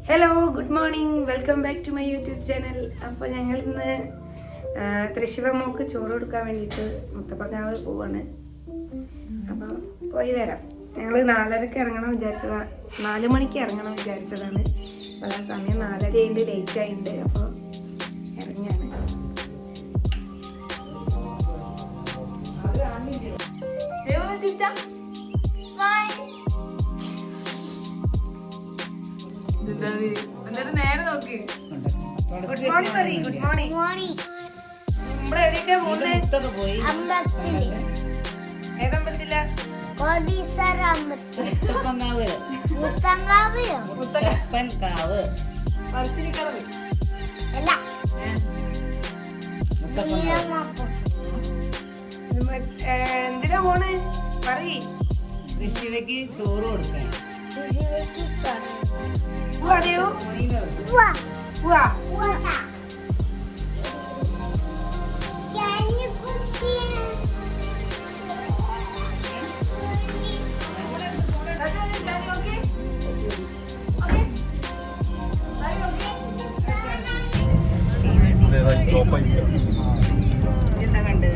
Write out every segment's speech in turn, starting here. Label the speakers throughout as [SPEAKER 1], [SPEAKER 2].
[SPEAKER 1] Hello, good morning. Welcome back to my YouTube channel. അപ്പോൾ ഞങ്ങൾ ഇന്ന് തൃശ്ശിവമ്മക്ക് ചോറ് കൊടുക്കാൻ വേണ്ടിയിട്ട് മുത്തപ്പക്കാവ് പോവാണ്. അപ്പം പോയി വരാം. ഞങ്ങൾ 4:30 ഇറങ്ങണം വിചാരിച്ചതാണ്, 4 മണിക്ക് ഇറങ്ങണം വിചാരിച്ചതാണ്. അപ്പോൾ ആ സമയം 4:30 ആയിട്ട് ലേറ്റ് ആയിട്ടുണ്ട്. അപ്പോൾ ഇറങ്ങിയാണ്.
[SPEAKER 2] നേരെ നോക്കി.
[SPEAKER 1] ഗുഡ് മോർണിംഗ് മതി. Good morning. നമ്മളെവിടെയൊക്കെ പോകുന്നത്? ഏതമ്പലത്തില്ല? എന്തിനാ പോണ്? പറയ്.
[SPEAKER 3] ഋഷിവയ്ക്ക് ചോറ് കൊടുക്കാൻ.
[SPEAKER 1] അതെയോ?
[SPEAKER 3] എന്താ കണ്ടത്?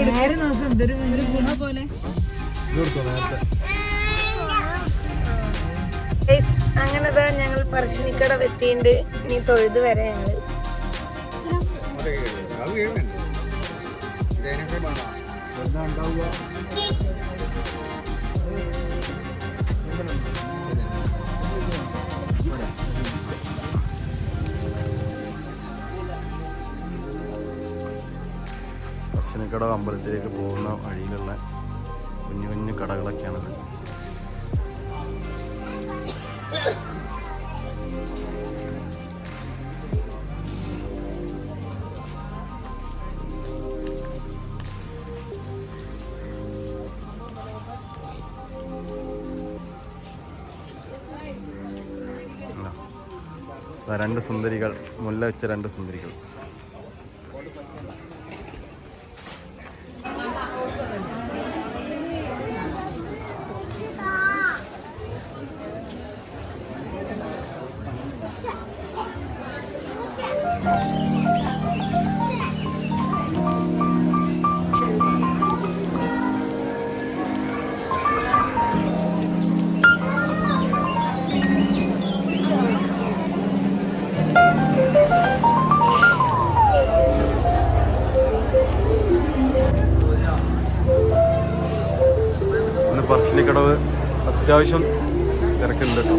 [SPEAKER 3] നേരെ നോക്കും. ഇതൊരു ഗുണ പോലെ.
[SPEAKER 1] അങ്ങനെ ഞങ്ങൾ പറശ്ശിനിക്കട എത്തിയിട്ടുണ്ട്. ഇനി തൊഴുത് വരെ ഞങ്ങള്.
[SPEAKER 4] പറശ്ശിനിക്കട അമ്പലത്തിലേക്ക് പോകുന്ന വഴിയിലുള്ള കുഞ്ഞു കുഞ്ഞു കടകളൊക്കെയാണത്. രണ്ട് സുന്ദരികൾ, മുല്ല വെച്ച 2 സുന്ദരികൾ. പറശ്ശിനിക്കടവ് അത്യാവശ്യം തിരക്കുണ്ട് കേട്ടോ.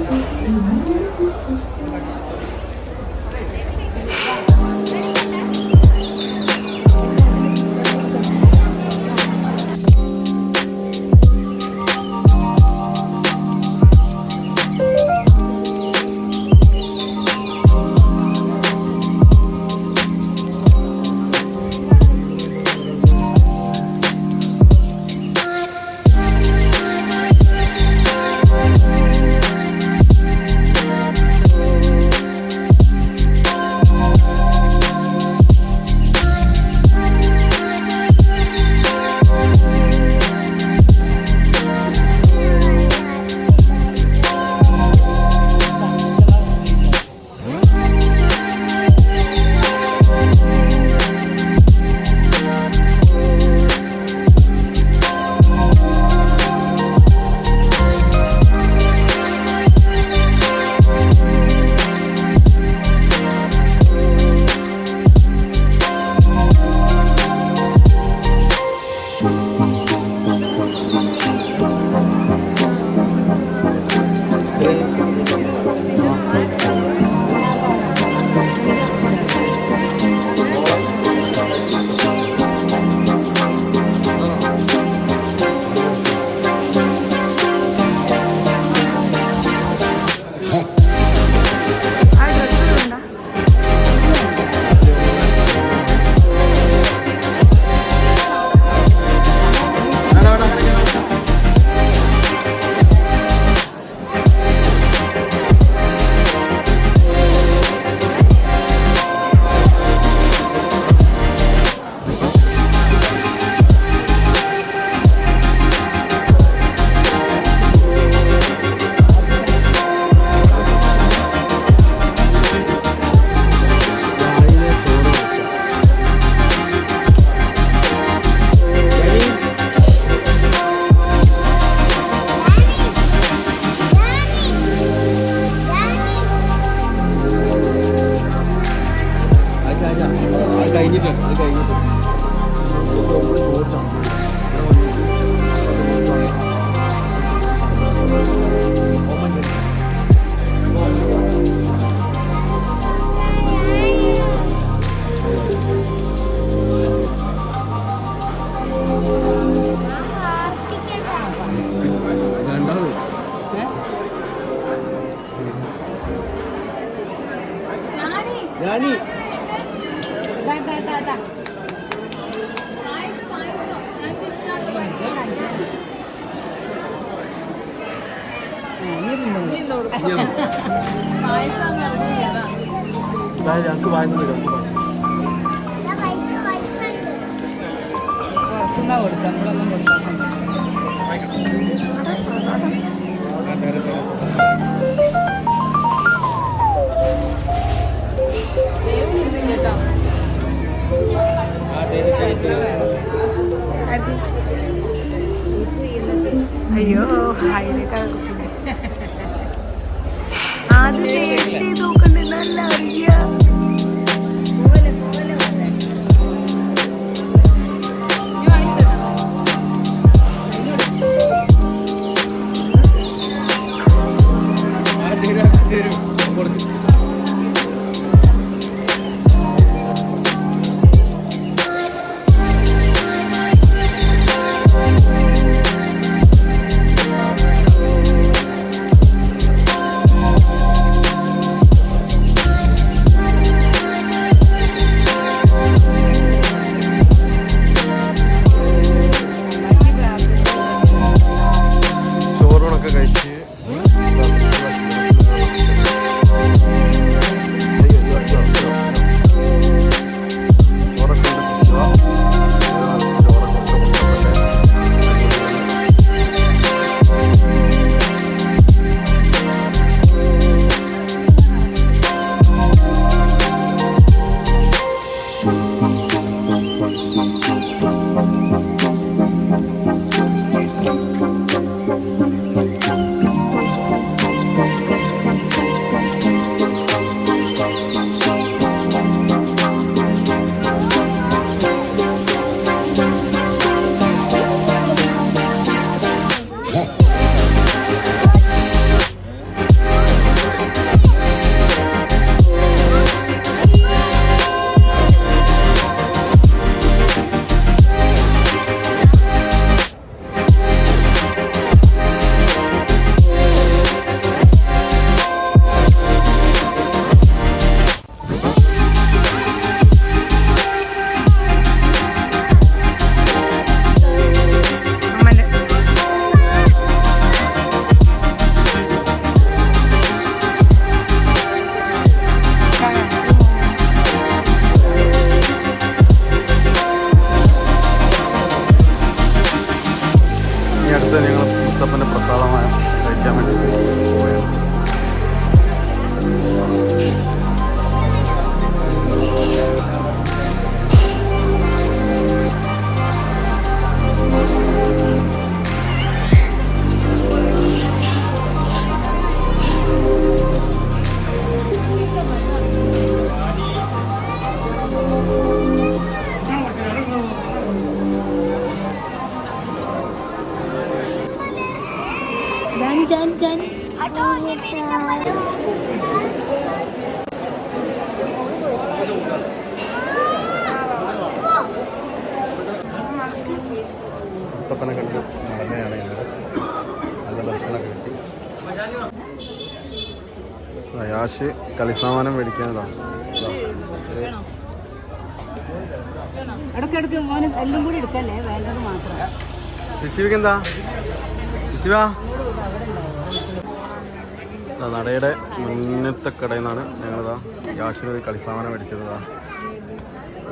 [SPEAKER 2] ഞാനീ ഞങ്ങൾക്ക് വായന
[SPEAKER 3] പുറത്തുനിന്നാ കൊടുക്കാം, നമ്മളൊന്നും കൊടുക്കാം.
[SPEAKER 1] അയ്യോ അതിലേക്കാണ് അത് ടേസ്റ്റ് ചെയ്ത് നോക്കണ്ടേ, നല്ല അറിയാം.
[SPEAKER 4] ചോറൂണൊക്കെ കഴിച്ച് ഈ അടുത്ത് ഞങ്ങൾ മുത്തപ്പൻ്റെ പ്രസാദമായ കഴിക്കാൻ വേണ്ടി പോയത്. മുത്തപ്പനെ കണ്ട് നടന്നെയാണ് ഞങ്ങൾ. നല്ല ഭക്ഷണമൊക്കെ കിട്ടി. യാഷ് കളിസാമാനം മേടിക്കുന്നതാണ്.
[SPEAKER 3] ഇടയ്ക്കിടയ്ക്ക് മോന് എല്ലാം കൂടി എടുക്കല്ലേ, വേണ്ടത് മാത്രം.
[SPEAKER 4] ഋഷിവിക്ക് എന്താ ഋഷിവാ? നടയുടെ മുന്നത്തെ കടയിൽ നിന്നാണ് ഞങ്ങളിതാ യാഷിനൊരു കളിസാമാനം മേടിച്ചതാ.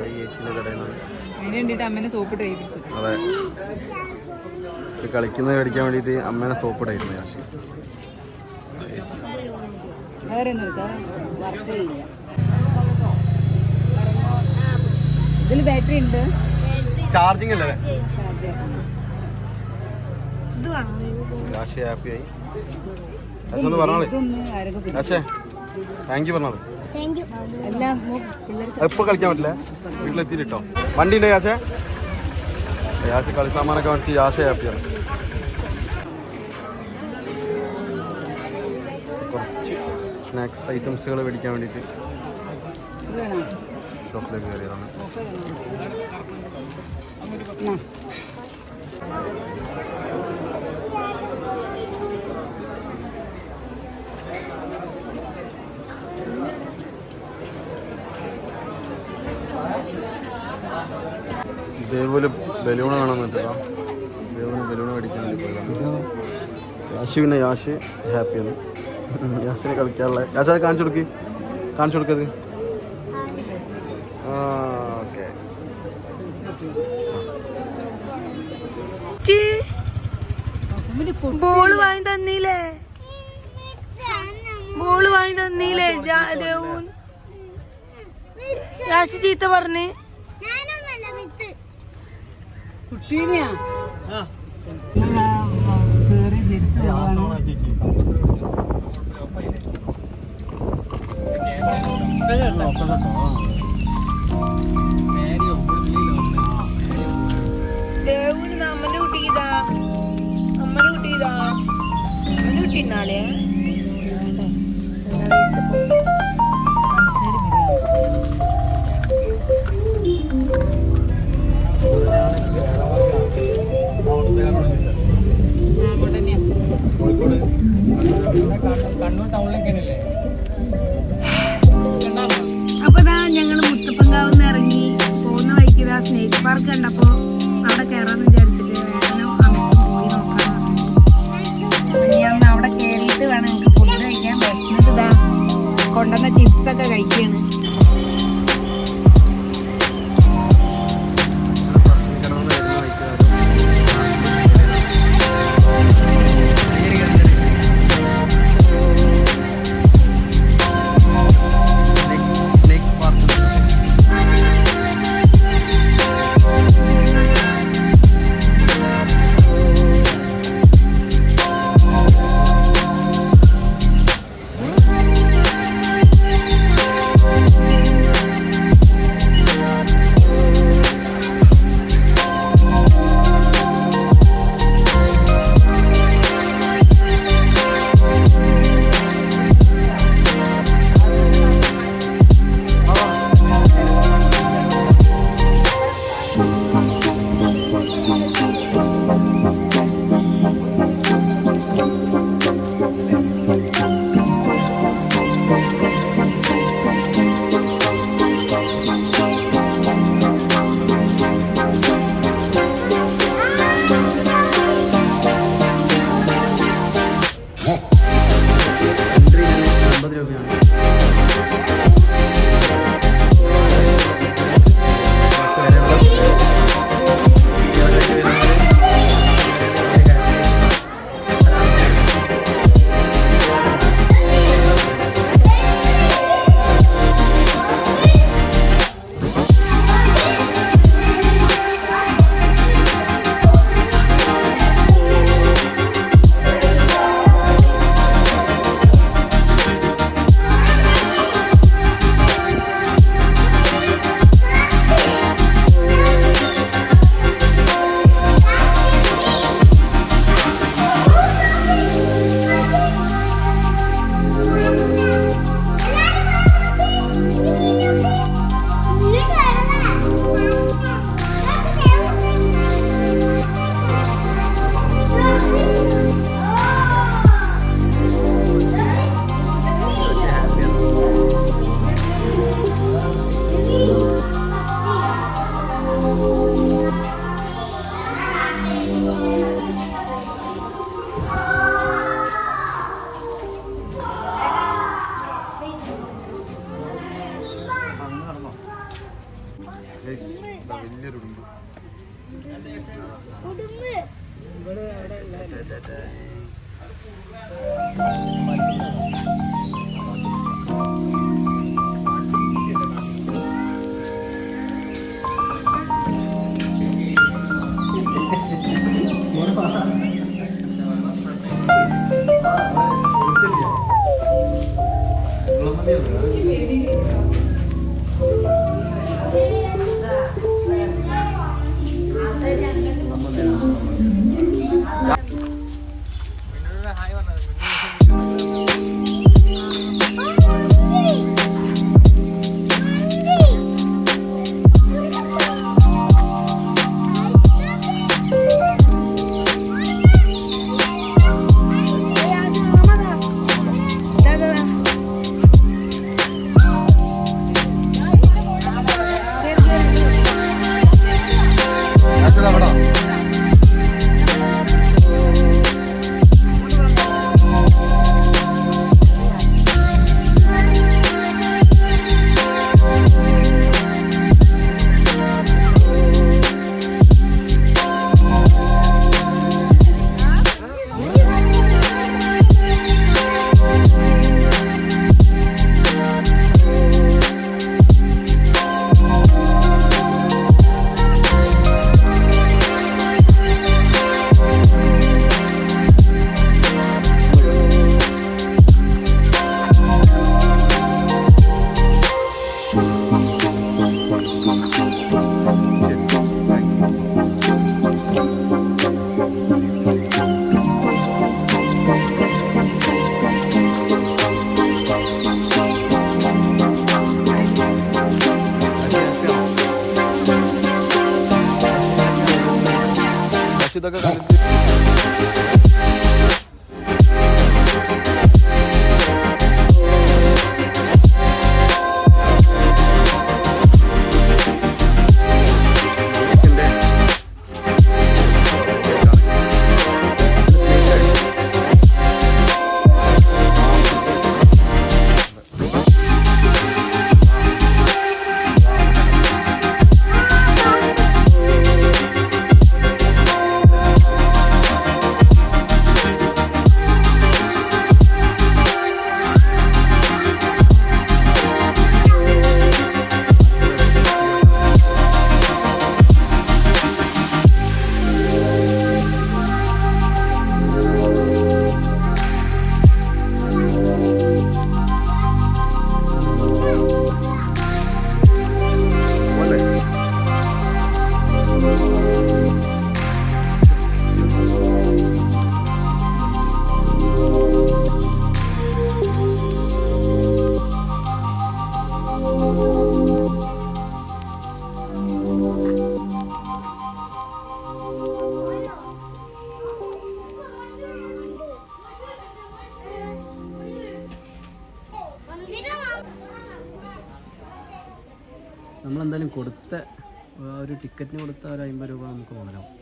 [SPEAKER 4] ഈ ഏച്ചിൻ്റെ കടയിൽ നിന്നാണ്.
[SPEAKER 3] അതിന് വേണ്ടിയിട്ട് അമ്മേനെ സോപ്പിട്ട് കഴിപ്പിച്ചു.
[SPEAKER 4] അതെ, ഇത് കളിക്കുന്നത് മേടിക്കാൻ വേണ്ടിയിട്ട് അമ്മേനെ സോപ്പ് ഇടായിരുന്നു യാഷി.
[SPEAKER 3] വേറെ ഒന്നും എടുക്കാം, വർക്ക് ചെയ്യില്ല. ഇതിൽ ബാറ്ററി ഉണ്ട്,
[SPEAKER 4] ചാർജിങ് അല്ലേ?
[SPEAKER 1] ഇത് വേണം.
[SPEAKER 4] യാഷി ഹാപ്പിയായി. യാഷി ഒന്ന് പറഞ്ഞോളൂ.
[SPEAKER 3] ഇതൊന്നും ആരൊക്കെ
[SPEAKER 4] യാഷേ താങ്ക് യു പറഞ്ഞോളൂ.
[SPEAKER 3] എല്ലാം പിള്ളേർക്ക്
[SPEAKER 4] എപ്പോൾ കളിക്കാൻ പറ്റില്ല വീട്ടിലെത്തിയിട്ടോ വണ്ടി ഉണ്ട് യാശേ യാശ കളി സാമാനൊക്കെ മേടിച്ച് യാശ ഹാപ്പിയാണ് കുറച്ച് സ്നാക്സ് ഐറ്റംസുകൾ മേടിക്കാൻ വേണ്ടിയിട്ട്
[SPEAKER 3] വേണം
[SPEAKER 4] ഷോപ്പിലേക്ക് കയറിയതാണ് ദേവുല് ബലൂണ് കാണാൻ പറ്റില്ല ദേവുന് ബലൂണ് മേടിക്കാൻ വേണ്ടി പോയതാണ് യാശ് പിന്നെ യാശ് ഹാപ്പിയാണ് യാശിനെ കളിക്കാനുള്ള യാശ അത് കാണിച്ചു കൊടുക്കത് ഓക്കെ
[SPEAKER 1] ബോള് വാങ്ങി തന്നീലേ ദേവൂൻ യാശി ചീത്ത പറഞ്ഞ്
[SPEAKER 3] കുട്ടീനെയാ കേറി തിരിച്ചു പോവാണ്
[SPEAKER 1] ദേവൂന് അമ്മനെ കുട്ടിക്കിതാ അമ്മനെ കുട്ടിന്നാളെ അപ്പൊ ഞങ്ങള് മുത്തപ്പൻകാവിന്ന് ഇറങ്ങി പോകുന്ന വഴിക്ക് സ്നേക്ക് പാർക്ക് കണ്ടപ്പോ അവിടെ കയറാന്ന് വിചാരിച്ചിട്ട് വേണം അമ്മയ്ക്ക് പോയി നോക്കാൻ ഞാൻ അവിടെ കയറിയിട്ട് വേണം എനിക്ക് ഫുഡ് കഴിക്കാൻ വിശന്നിട്ട് കൊണ്ടുവന്ന ചിപ്സൊക്കെ കഴിക്കാണ്
[SPEAKER 4] വലിയൊരു ഉടുമ്പ്
[SPEAKER 3] ഇവിടെ അവിടെ
[SPEAKER 4] ഉള്ള യാശ് ഇതൊക്കെ കണ്ടിട്ട് നമ്മളെന്തായാലും കൊടുത്ത ഒരു ടിക്കറ്റിന് കൊടുത്ത ഒരു 50 രൂപ നമുക്ക് മുതലാവും.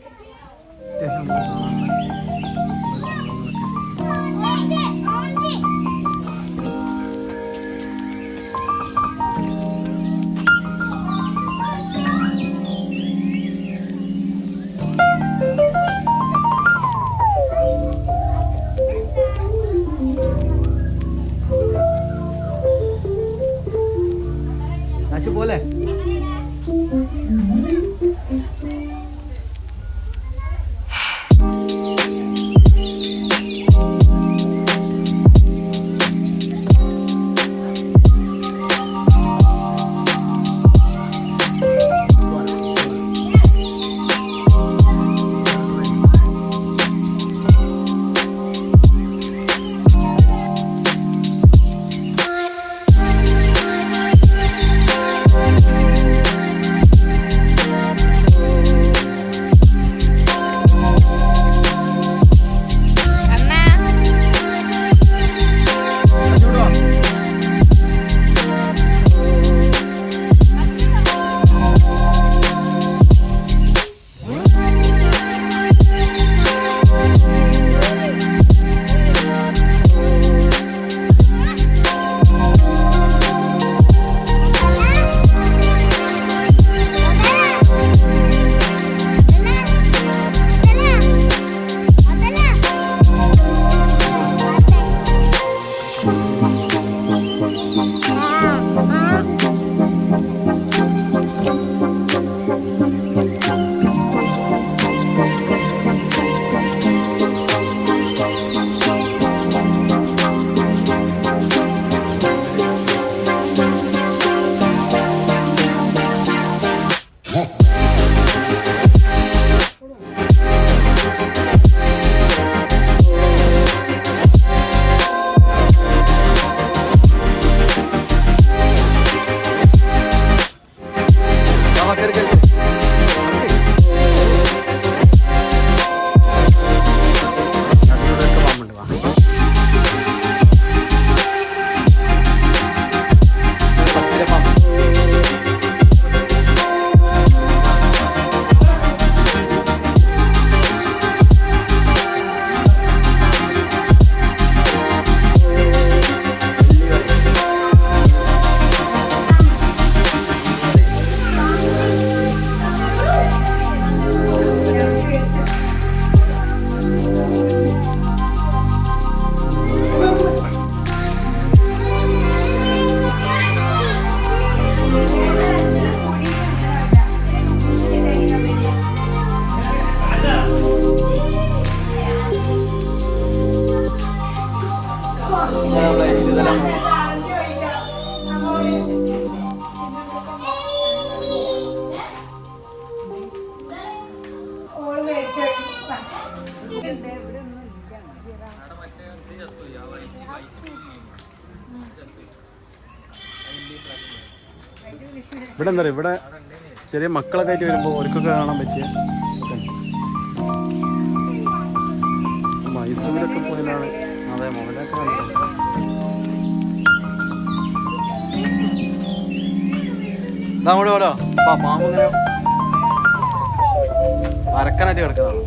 [SPEAKER 4] കാശ് പോലെ ഇവിടെ എന്താ പറയുക, ഇവിടെ ചെറിയ മക്കളൊക്കെ ആയിട്ട് വരുമ്പോൾ അവർക്കൊക്കെ കാണാൻ പറ്റിയ തൃശ്ശൂരൊക്കെ പോയാലാണ്. അതെ മുതലൊക്കെ അങ്ങോട്ട് പോലോ. പാമ്പ് ഇങ്ങനെ വരക്കാനായിട്ട് കിടക്കുന്നതാണ്.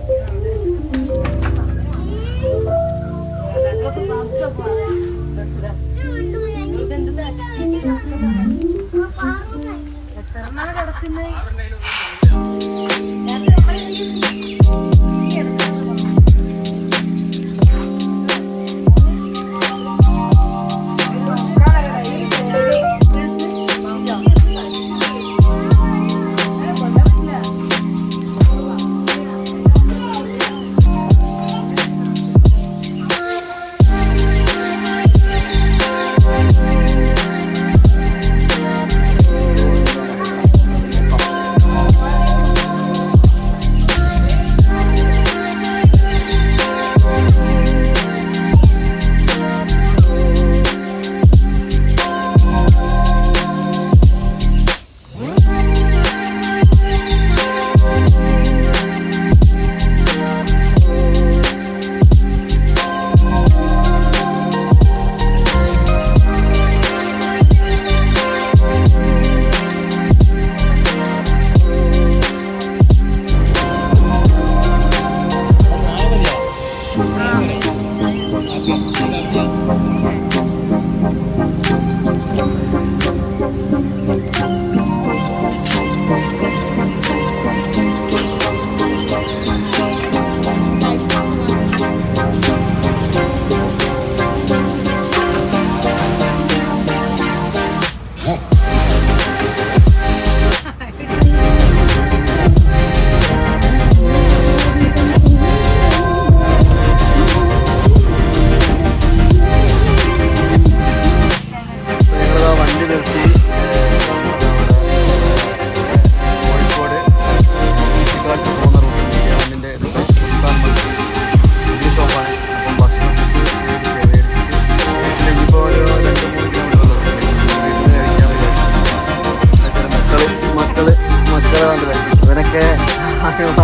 [SPEAKER 4] ഇവനൊക്കെ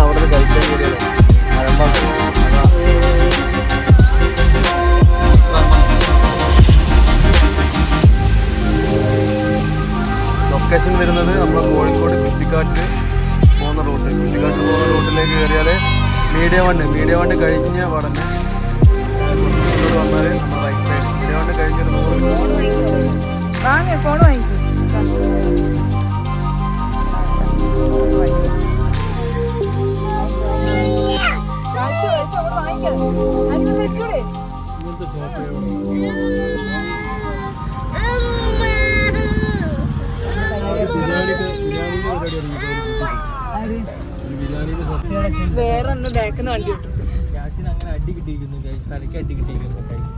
[SPEAKER 4] അവിടെ കളിക്കാൻ കയറിയത് ലൊക്കേഷൻ വരുന്നത് നമ്മൾ കോഴിക്കോട് കുറ്റിക്കാട്ട് പോകുന്ന റൂട്ട്. കുറ്റിക്കാട്ട് പോകുന്ന റൂട്ടിലേക്ക് കയറിയാൽ മീഡിയ വണ്ട് കഴിഞ്ഞ പടന്നെ വന്നാൽ നമ്മൾ റൈറ്റ് സൈഡ് മീഡിയ വണ്ട് കഴിഞ്ഞൊരു 100
[SPEAKER 1] ഫോൺ വാങ്ങിക്കും.
[SPEAKER 3] വേറെ ഒന്ന് ബാക്കിന്ന് വണ്ടി കിട്ടും.
[SPEAKER 2] ഗ്യാസിന് അങ്ങനെ അടി കിട്ടിയിരിക്കുന്നു ഗൈസ്, തലയ്ക്ക് അടി കിട്ടിയിരിക്കുന്നു ഗൈസ്.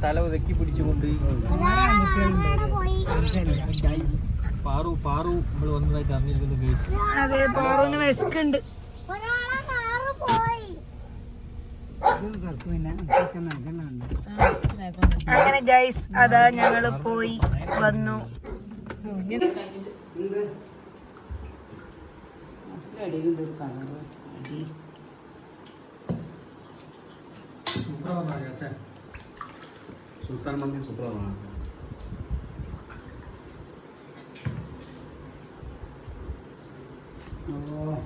[SPEAKER 2] തല ഒതുക്കി പിടിച്ചുകൊണ്ട് ഗൈസ് പാറു നമ്മൾ വന്നതായിട്ട് അറിഞ്ഞിരിക്കുന്നു ഗൈസ്.
[SPEAKER 1] അതെ, പാറുവിന് വിശക്കുണ്ട്. അങ്ങനെ ഗൈസ് അതാ ഞങ്ങള് പോയി വന്നു.
[SPEAKER 4] സുൽത്താൻ മന്തി സൂപ്പറാണ്.
[SPEAKER 5] ഓള്